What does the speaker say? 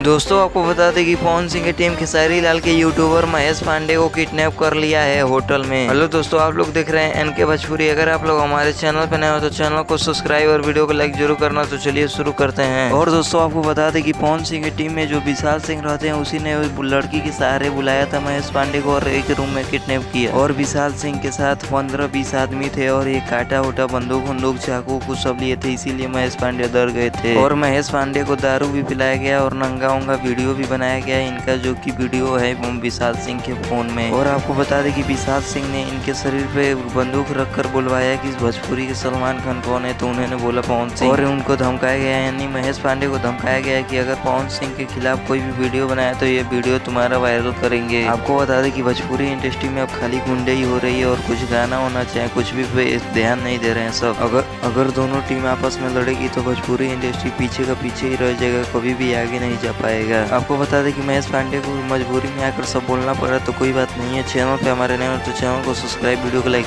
दोस्तों आपको बता दें कि पवन सिंह की टीम खेसारी लाल के यूट्यूबर महेश पांडे को किडनैप कर लिया है होटल में। हेलो दोस्तों, आप लोग देख रहे हैं एनके भोजपुरी। अगर आप लोग हमारे चैनल पर नए हो तो चैनल को सब्सक्राइब और वीडियो को लाइक जरूर करना। तो चलिए शुरू करते हैं। और दोस्तों आपको बता दें कि पवन सिंह की टीम में जो विशाल सिंह रहते हैं उसी ने लड़की के सहारे बुलाया था महेश पांडे को और एक रूम में किडनैप किया। और विशाल सिंह के साथ 15-20 आदमी थे और ये काटा उटा बंदूक चाकू कुछ सब लिए थे, इसीलिए महेश पांडे डर गए थे। और महेश पांडे को दारू भी पिलाया गया और नंगा वीडियो भी बनाया गया इनका, जो कि वीडियो है विशाल सिंह के फोन में। और आपको बता दें कि विशाल सिंह ने इनके शरीर पे बंदूक रखकर बुलवाया कि भोजपुरी के सलमान खान कौन है, तो उन्होंने बोला पवन सिंह। और उनको धमकाया गया, यानी महेश पांडे को धमकाया गया कि अगर पवन सिंह के खिलाफ कोई भी वीडियो बनाया तो ये वीडियो तुम्हारा वायरल करेंगे। आपको बता दें कि भोजपुरी इंडस्ट्री में अब खाली गुंडे ही हो रही है और कुछ गाना होना चाहिए, कुछ भी पे ध्यान नहीं दे रहे हैं सब। अगर दोनों टीम आपस में लड़ेगी तो भोजपुरी इंडस्ट्री पीछे का पीछे ही रह जाएगा, कभी भी आगे नहीं जा पाएगा। आपको बता दें कि महेश पांडे को मजबूरी में आकर सब बोलना पड़ा, तो कोई बात नहीं है। चैनल पे हमारे नए हो तो चैनल को सब्सक्राइब, वीडियो को लाइक